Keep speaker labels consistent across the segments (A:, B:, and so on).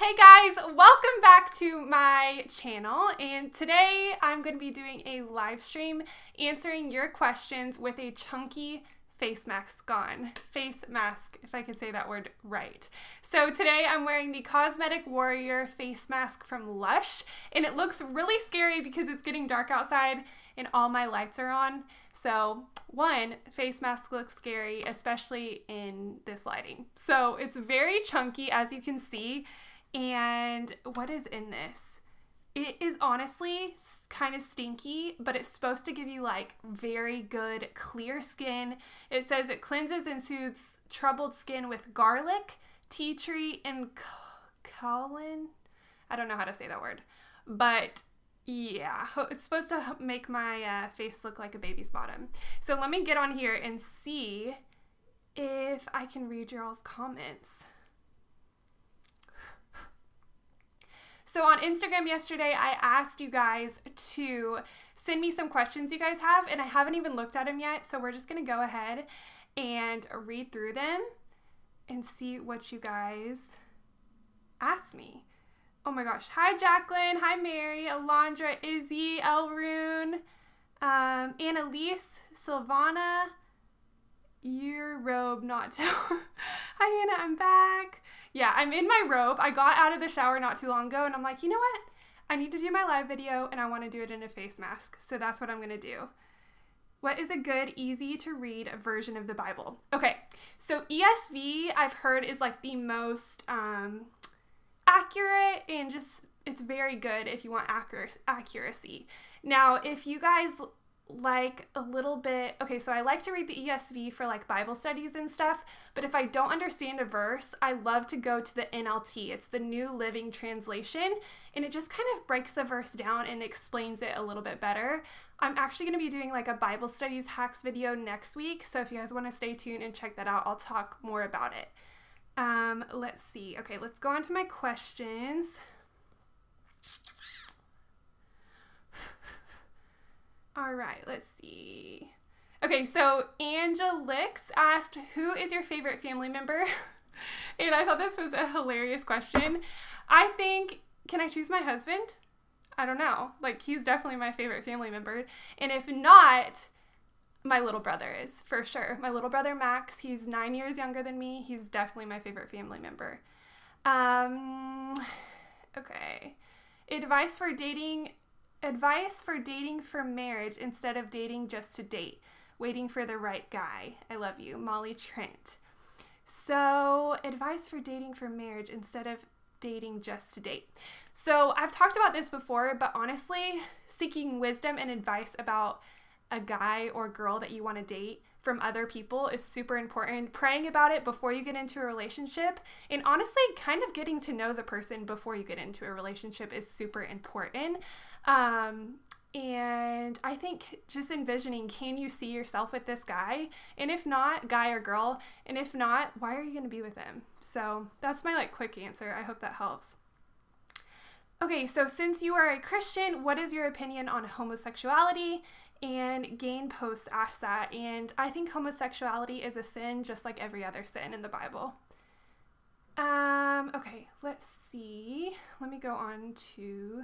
A: Hey guys, welcome back to my channel, and today I'm going to be doing a live stream answering your questions with a chunky face mask on. Face mask, if I could say that word right. So today I'm wearing the Cosmetic Warrior face mask from Lush, and it looks really scary because it's getting dark outside and all my lights are on. So one, face mask looks scary, especially in this lighting. So it's very chunky, as you can see. And what is in this? It is honestly kind of stinky, but it's supposed to give you like very good clear skin. It says it cleanses and soothes troubled skin with garlic, tea tree, and colin. I don't know how to say that word, but yeah, it's supposed to make my face look like a baby's bottom. So let me get on here and see if I can read y'all's comments. So on Instagram yesterday, I asked you guys to send me some questions you guys have, and I haven't even looked at them yet, so we're just going to go ahead and read through them and see what you guys asked me. Oh my gosh. Hi, Jacqueline. Hi, Mary, Alondra, Izzy, Elrune, Annalise, Silvana, your robe not to... Hi, Hannah, I'm back. Yeah, I'm in my robe. I got out of the shower not too long ago, and I'm like, you know what? I need to do my live video, and I want to do it in a face mask. So that's what I'm going to do. What is a good, easy to read version of the Bible? Okay, so ESV, I've heard, is like the most accurate, and just, it's very good if you want accuracy. Now, if you guys like a little bit, okay, so I like to read the ESV for like Bible studies and stuff, but if I don't understand a verse, I love to go to the NLT. It's the New Living Translation, and it just kind of breaks the verse down and explains it a little bit better. I'm actually going to be doing like a Bible studies hacks video next week, so if you guys want to stay tuned and check that out, I'll talk more about it. Let's see. Okay, let's go on to my questions. All right, let's see. Okay, so Angelix asked, who is your favorite family member? And I thought this was a hilarious question. I think, can I choose my husband? I don't know. Like, he's definitely my favorite family member. And if not, my little brother is, for sure. My little brother, Max, he's 9 years younger than me. He's definitely my favorite family member. Okay. Advice for dating for marriage instead of dating just to date. Waiting for the right guy. I love you. Molly Trent. So, advice for dating for marriage instead of dating just to date. So, I've talked about this before, but honestly, seeking wisdom and advice about a guy or girl that you want to date from other people is super important. Praying about it before you get into a relationship, and honestly, kind of getting to know the person before you get into a relationship is super important. And I think just envisioning, can you see yourself with this guy? And if not, guy or girl, and if not, why are you going to be with him? So that's my like quick answer. I hope that helps. Okay, so since you are a Christian, what is your opinion on homosexuality? And Gain Post asked that, and I think homosexuality is a sin just like every other sin in the Bible. Okay, let's see. Let me go on to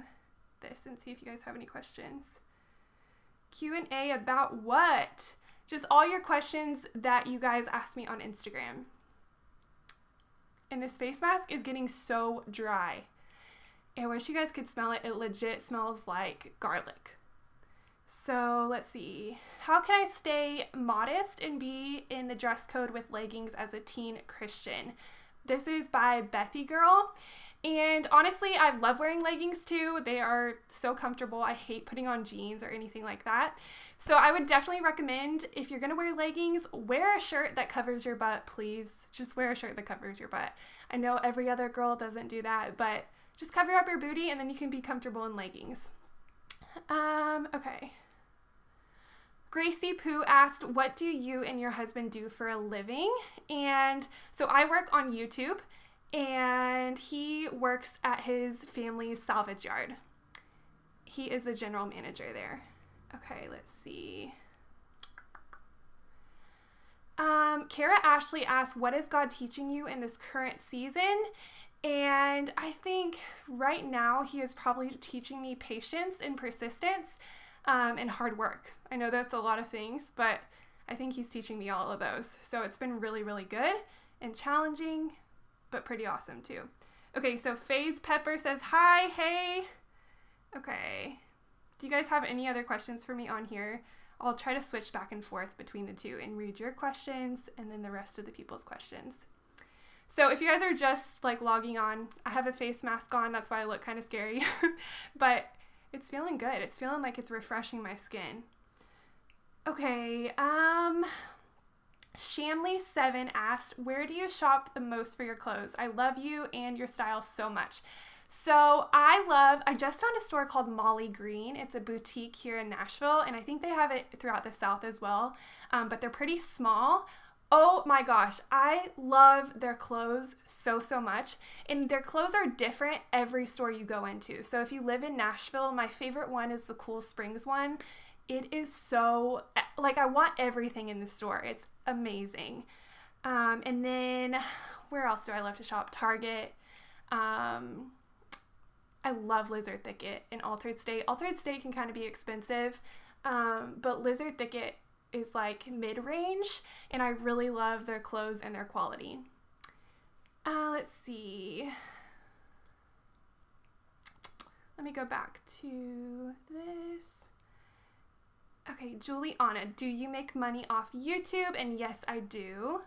A: this and see if you guys have any questions. Q&A about what? Just all your questions that you guys asked me on Instagram. And this face mask is getting so dry. I wish you guys could smell it. It legit smells like garlic. So let's see. How can I stay modest and be in the dress code with leggings as a teen Christian? This is by Bethy Girl. And honestly, I love wearing leggings too. They are so comfortable. I hate putting on jeans or anything like that. So I would definitely recommend, if you're going to wear leggings, wear a shirt that covers your butt, please. Just wear a shirt that covers your butt. I know every other girl doesn't do that, but just cover up your booty and then you can be comfortable in leggings. Okay. Gracie Pooh asked, what do you and your husband do for a living? And so I work on YouTube, and he works at his family's salvage yard. He is the general manager there. Okay, let's see. Kara Ashley asked, what is God teaching you in this current season? And I think right now he is probably teaching me patience and persistence and hard work. I know that's a lot of things, but I think he's teaching me all of those. So it's been really, really good and challenging, but pretty awesome too. Okay, so FaZe Pepper says, hi, hey. Okay. Do you guys have any other questions for me on here? I'll try to switch back and forth between the two and read your questions and then the rest of the people's questions. So if you guys are just like logging on, I have a face mask on. That's why I look kind of scary, but it's feeling good. It's feeling like it's refreshing my skin. Okay, Shamley7 asked, where do you shop the most for your clothes? I love you and your style so much. So I just found a store called Molly Green. It's a boutique here in Nashville, and I think they have it throughout the South as well, but they're pretty small. Oh my gosh, I love their clothes so, so much. And their clothes are different every store you go into. So if you live in Nashville, my favorite one is the Cool Springs one. It is so, like, I want everything in the store. It's amazing. And then where else do I love to shop? Target. I love Lizard Thicket in Altered State. Altered State can kind of be expensive, but Lizard Thicket is like mid-range, and I really love their clothes and their quality. Let's see. Let me go back to this. Okay, Juliana, do you make money off YouTube? And yes, I do.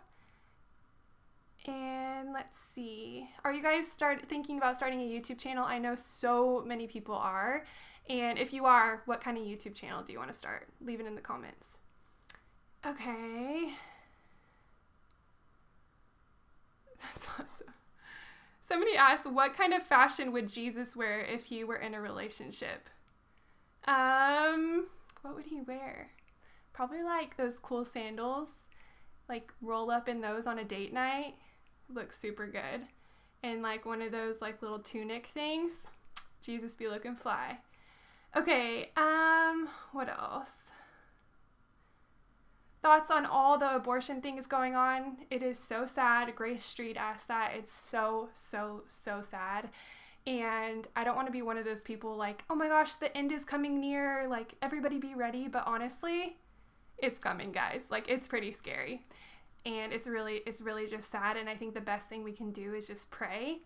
A: And let's see. Are you guys thinking about starting a YouTube channel? I know so many people are. And if you are, what kind of YouTube channel do you want to start? Leave it in the comments. Okay. That's awesome. Somebody asked, what kind of fashion would Jesus wear if he were in a relationship? What would he wear? Probably like those cool sandals, like roll up in those on a date night. Looks super good. And like one of those like little tunic things. Jesus be looking fly. Okay, what else? Thoughts on all the abortion things going on? It is so sad. Grace Street asked that. It's so, so, so sad. And I don't want to be one of those people like, oh my gosh, the end is coming near. Like, everybody be ready. But honestly, it's coming, guys. Like, it's pretty scary. And it's really just sad. And I think the best thing we can do is just pray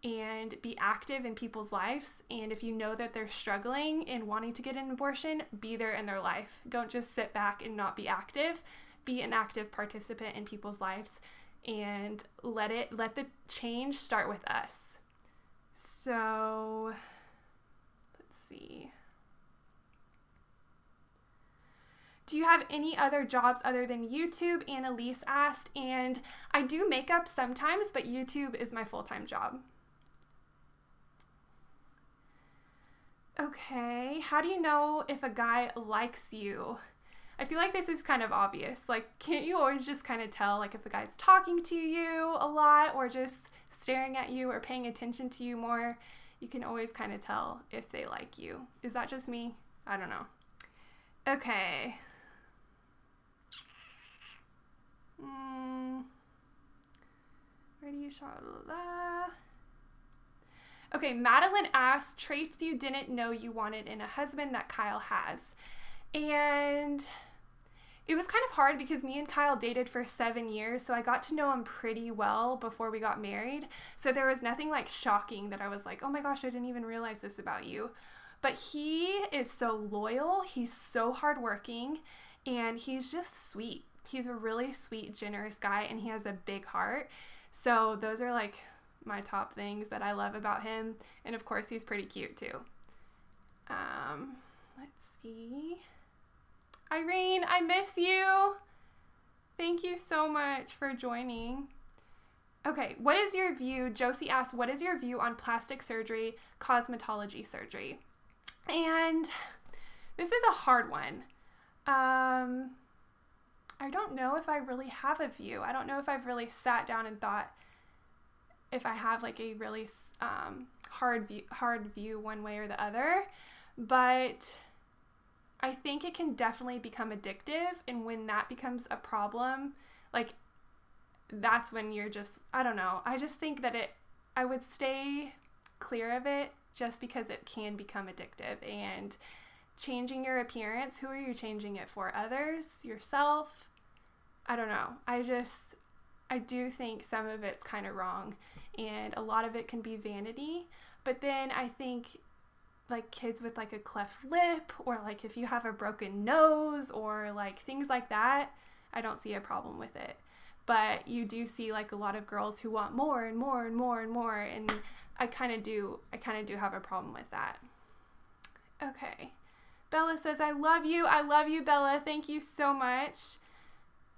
A: and be active in people's lives. And if you know that they're struggling and wanting to get an abortion, be there in their life. Don't just sit back and not be active. Be an active participant in people's lives, and let the change start with us. So let's see. Do you have any other jobs other than YouTube? Annalise asked. And I do makeup sometimes, but YouTube is my full-time job. Okay, how do you know if a guy likes you? I feel like this is kind of obvious. Like, can't you always just kind of tell, like, if a guy's talking to you a lot or just staring at you or paying attention to you more? You can always kind of tell if they like you. Is that just me? I don't know. Okay. Where do you shop? Okay, Madeline asked, traits you didn't know you wanted in a husband that Kyle has. And it was kind of hard because me and Kyle dated for 7 years, so I got to know him pretty well before we got married. So there was nothing like shocking that I was like, oh my gosh, I didn't even realize this about you. But he is so loyal, he's so hardworking, and he's just sweet. He's a really sweet, generous guy, and he has a big heart. So those are like my top things that I love about him. And of course, he's pretty cute too. Let's see. Irene, I miss you. Thank you so much for joining. Okay, what is your view? Josie asked, what is your view on plastic surgery, cosmetology surgery? And this is a hard one. I don't know if I really have a view. I don't know if I've really sat down and thought if I have like a really hard view one way or the other, but I think it can definitely become addictive, and when that becomes a problem, like that's when you're just, I don't know, I just think that I would stay clear of it just because it can become addictive. And changing your appearance, who are you changing it for? Others? Yourself? I don't know. I do think some of it's kind of wrong, and a lot of it can be vanity. But then I think like kids with like a cleft lip, or like if you have a broken nose, or like things like that, I don't see a problem with it. But you do see like a lot of girls who want more and more and more and more, and I kind of do have a problem with that. Okay. Bella says, I love you. I love you, Bella. Thank you so much.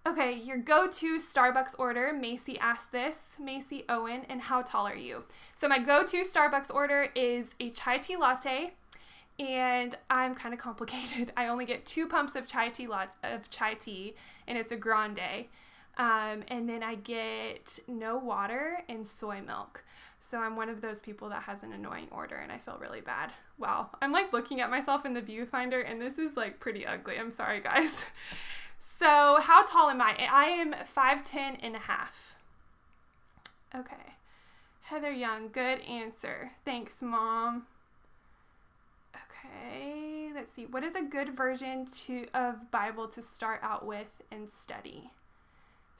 A: Okay, your go-to Starbucks order, Macy asked this, Macy Owen, and how tall are you? So my go-to Starbucks order is a chai tea latte, and I'm kind of complicated. I only get 2 pumps of chai tea, and it's a grande. And then I get no water and soy milk. So I'm one of those people that has an annoying order, and I feel really bad. Wow, I'm like looking at myself in the viewfinder, and this is like pretty ugly. I'm sorry, guys. So how tall am I? I am 5'10" and a half. Okay. Heather Young, good answer. Thanks, Mom. Okay, let's see. What is a good version of Bible to start out with and study?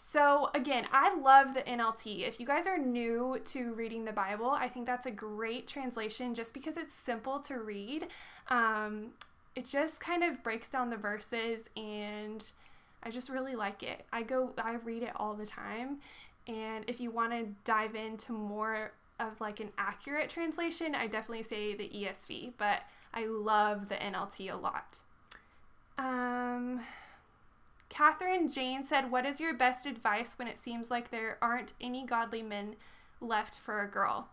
A: So again, I love the NLT. If you guys are new to reading the Bible, I think that's a great translation just because it's simple to read. It just kind of breaks down the verses, and I just really like it. I read it all the time. And if you want to dive into more of like an accurate translation, I definitely say the ESV, but I love the NLT a lot. Catherine Jane said, what is your best advice when it seems like there aren't any godly men left for a girl?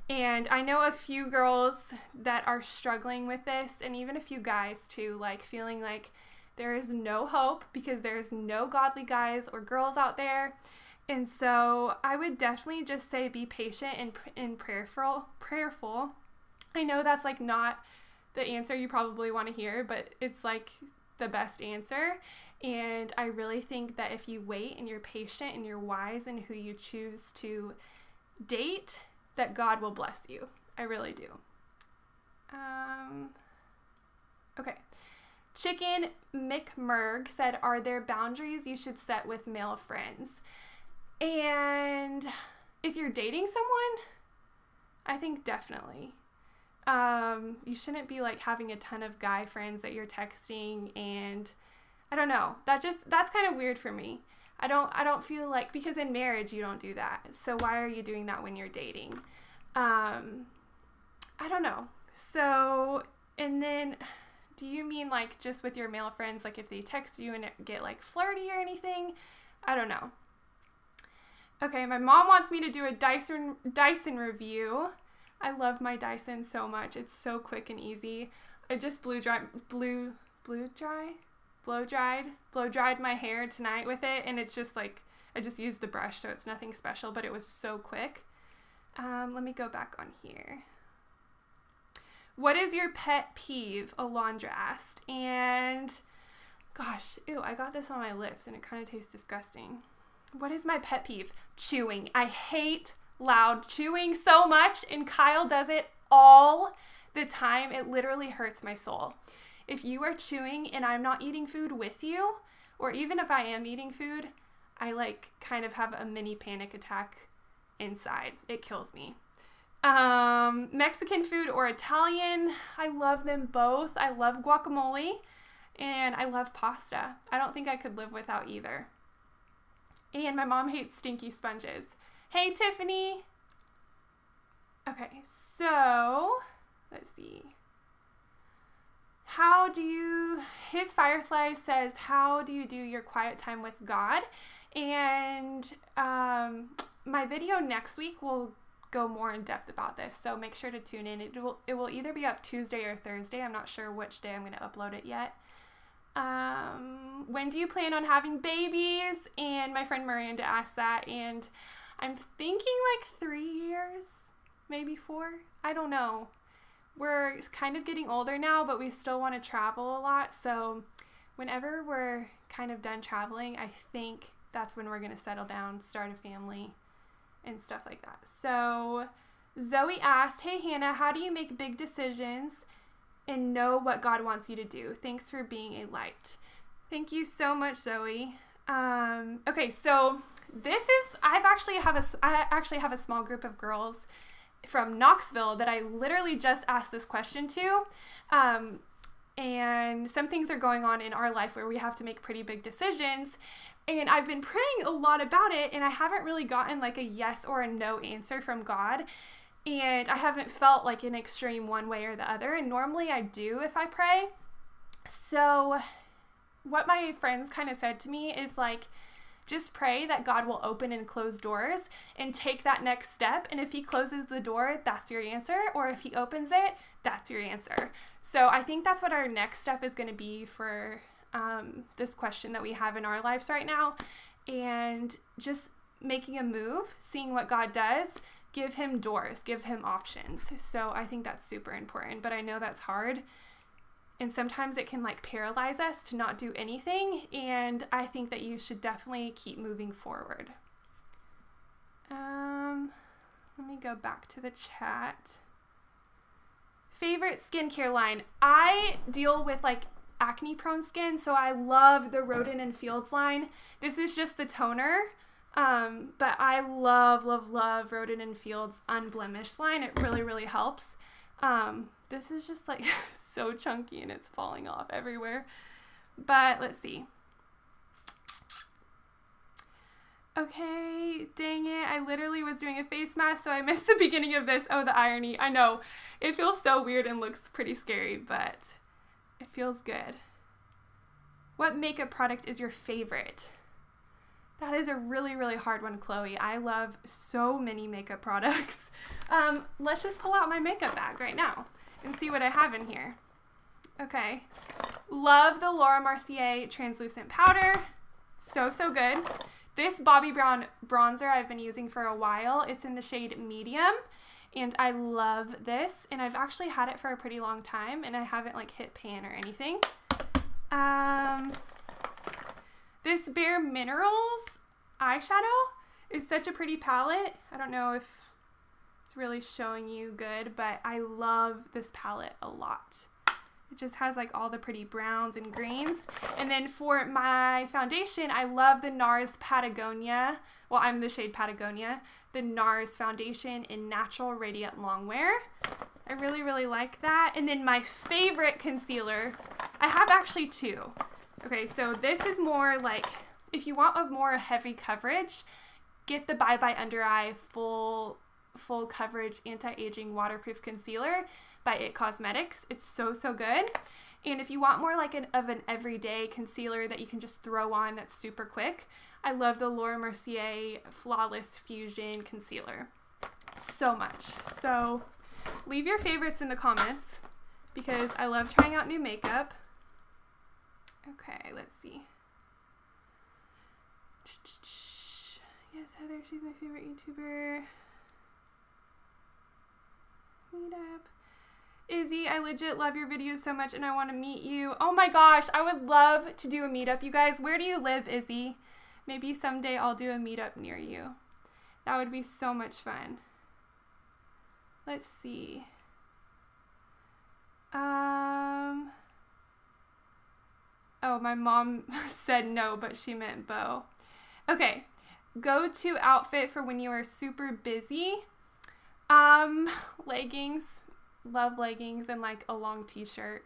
A: And I know a few girls that are struggling with this, and even a few guys too, like feeling like there is no hope because there's no godly guys or girls out there. And so I would definitely just say be patient and prayerful. I know that's like not the answer you probably want to hear, but it's like the best answer. And I really think that if you wait and you're patient and you're wise in who you choose to date, that God will bless you. I really do. Okay. Chicken McMurg said, are there boundaries you should set with male friends? And if you're dating someone, I think definitely. You shouldn't be like having a ton of guy friends that you're texting, and I don't know. That's kind of weird for me. I don't feel like, because in marriage you don't do that. So why are you doing that when you're dating? I don't know. So, and then do you mean like just with your male friends, like if they text you and get like flirty or anything? I don't know. Okay, my mom wants me to do a Dyson review. I love my Dyson so much. It's so quick and easy. I just blow dried my hair tonight with it, and it's just like, I just used the brush, so it's nothing special, but it was so quick. Let me go back on here. What is your pet peeve? Alondra asked. And gosh, ew, I got this on my lips and it kind of tastes disgusting. What is my pet peeve? Chewing. I hate loud chewing so much, and Kyle does it all the time. It literally hurts my soul. If you are chewing and I'm not eating food with you, or even if I am eating food, I like kind of have a mini panic attack inside. It kills me. Mexican food or Italian, I love them both. I love guacamole and I love pasta. I don't think I could live without either. And my mom hates stinky sponges. Hey, Tiffany. Okay, so let's see. His Firefly says, how do you do your quiet time with God? And my video next week will go more in depth about this, so make sure to tune in. It will either be up Tuesday or Thursday. I'm not sure which day I'm going to upload it yet. When do you plan on having babies? And my friend Miranda asked that, and I'm thinking like 3 years, maybe 4. I don't know. We're kind of getting older now, but we still want to travel a lot, so whenever we're kind of done traveling, I think that's when we're going to settle down, start a family, and stuff like that. So Zoe asked, hey Hannah, how do you make big decisions and know what God wants you to do? Thanks for being a light. Thank you so much, Zoe. Okay, so I actually have a small group of girls from Knoxville that I literally just asked this question to. And some things are going on in our life where we have to make pretty big decisions. And I've been praying a lot about it, and I haven't really gotten like a yes or a no answer from God. And I haven't felt like an extreme one way or the other. And normally I do if I pray. So what my friends kind of said to me is like, just pray that God will open and close doors and take that next step. And if he closes the door, that's your answer. Or if he opens it, that's your answer. So I think that's what our next step is going to be for this question that we have in our lives right now. And just making a move, seeing what God does, give him doors, give him options. So I think that's super important, but I know that's hard. And sometimes it can like paralyze us to not do anything. And I think that you should definitely keep moving forward. Let me go back to the chat. Favorite skincare line. I deal with like acne prone skin, so I love the Roden and Fields line. This is just the toner. But I love Roden and Fields Unblemished line. It really, really helps. This is just like so chunky and it's falling off everywhere. But let's see. Okay, dang it. I literally was doing a face mask, so I missed the beginning of this. Oh, the irony. I know. It feels so weird and looks pretty scary, but it feels good. What makeup product is your favorite? That is a really, really hard one, Chloe. I love so many makeup products. Let's just pull out my makeup bag right now and see what I have in here. Okay. Love the Laura Mercier translucent powder. So, so good. This Bobbi Brown bronzer I've been using for a while. It's in the shade medium, and I love this. And I've actually had it for a pretty long time, and I haven't like hit pan or anything. This Bare Minerals eyeshadow is such a pretty palette. I don't know if it's really showing you good, but I love this palette a lot. It just has like all the pretty browns and greens. And then for my foundation, I love the NARS Patagonia. Well, I'm the shade Patagonia. The NARS foundation in Natural Radiant Longwear. I really, really like that. And then my favorite concealer, I have actually two. Okay, so this is more like, if you want a more heavy coverage, get the Bye Bye Under Eye full coverage anti-aging waterproof concealer by It Cosmetics. It's so, so good. And if you want more like an everyday concealer that you can just throw on that's super quick, I love the Laura Mercier Flawless Fusion Concealer so much. So leave your favorites in the comments because I love trying out new makeup. Okay, let's see. Yes, Heather, she's my favorite YouTuber. Meetup. Izzy, I legit love your videos so much and I want to meet you. Oh my gosh, I would love to do a meetup, you guys. Where do you live, Izzy? Maybe someday I'll do a meetup near you. That would be so much fun. Let's see. Oh, my mom said no, but she meant bow. Okay, go-to outfit for when you are super busy. Leggings. Love leggings and like a long t-shirt.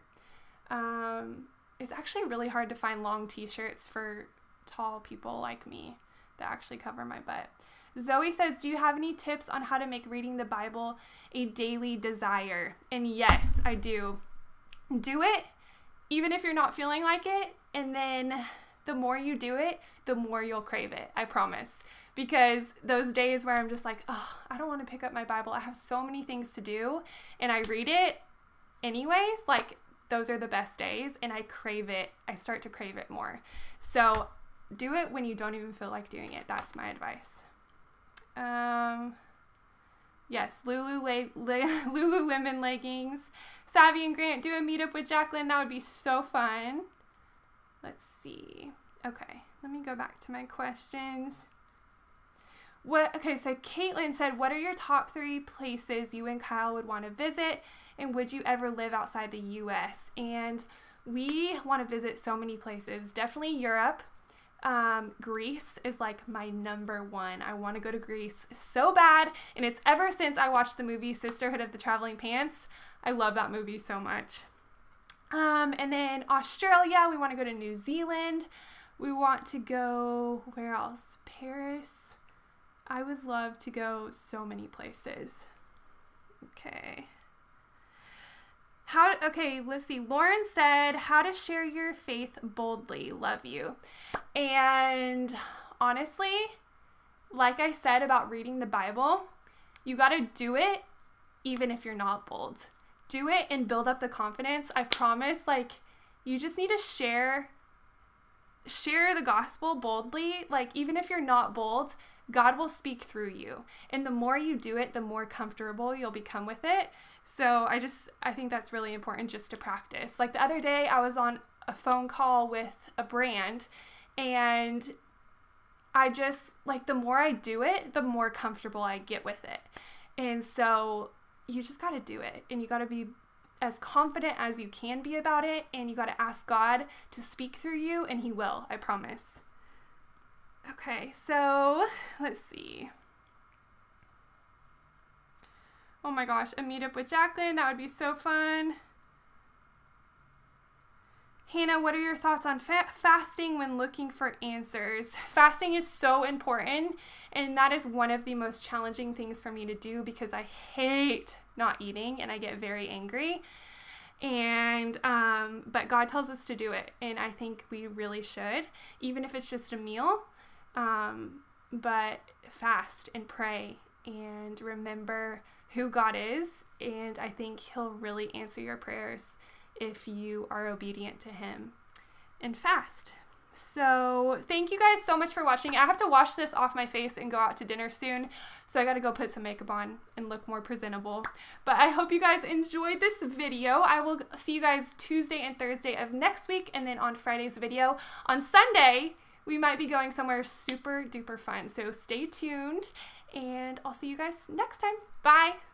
A: It's actually really hard to find long t-shirts for tall people like me that actually cover my butt. Zoe says, do you have any tips on how to make reading the Bible a daily desire? And yes, I do. Do it, even if you're not feeling like it. And then the more you do it, the more you'll crave it. I promise. Because those days where I'm just like, oh, I don't want to pick up my Bible. I have so many things to do. And I read it anyways. Like, those are the best days. And I crave it. I start to crave it more. So do it when you don't even feel like doing it. That's my advice. Yes, Lululemon leggings. Savvy and Grant, do a meetup with Jacqueline. That would be so fun. Let's see. Okay, let me go back to my questions. Okay, so Caitlin said, what are your top 3 places you and Kyle would want to visit, and would you ever live outside the US? And we want to visit so many places. Definitely Europe. Greece is like my number 1. I want to go to Greece so bad, and it's ever since I watched the movie Sisterhood of the Traveling Pants. I love that movie so much. And then Australia, we want to go to New Zealand. We want to go, where else? Paris. I would love to go so many places. Okay. Okay, let's see. Lauren said, how to share your faith boldly. Love you. And honestly, like I said about reading the Bible, you got to do it even if you're not bold. Do it and build up the confidence. I promise, like, you just need to share the gospel boldly. Like, even if you're not bold, God will speak through you. And the more you do it, the more comfortable you'll become with it. So I think that's really important just to practice. Like the other day, I was on a phone call with a brand, and I just, like, the more I do it, the more comfortable I get with it. And so you just got to do it, and you got to be as confident as you can be about it, and you got to ask God to speak through you, and he will, I promise. Okay, so let's see. Oh my gosh, a meetup with Jacqueline, that would be so fun. Hannah, what are your thoughts on fasting when looking for answers? Fasting is so important, and that is one of the most challenging things for me to do because I hate not eating and I get very angry. And but God tells us to do it, and I think we really should, even if it's just a meal. But fast and pray and remember who God is, and I think he'll really answer your prayers if you are obedient to him. And fast. So thank you guys so much for watching. I have to wash this off my face and go out to dinner soon, so I gotta go put some makeup on and look more presentable. But I hope you guys enjoyed this video. I will see you guys Tuesday and Thursday of next week, and then on Friday's video. On Sunday, we might be going somewhere super duper fun, so stay tuned, and I'll see you guys next time. Bye!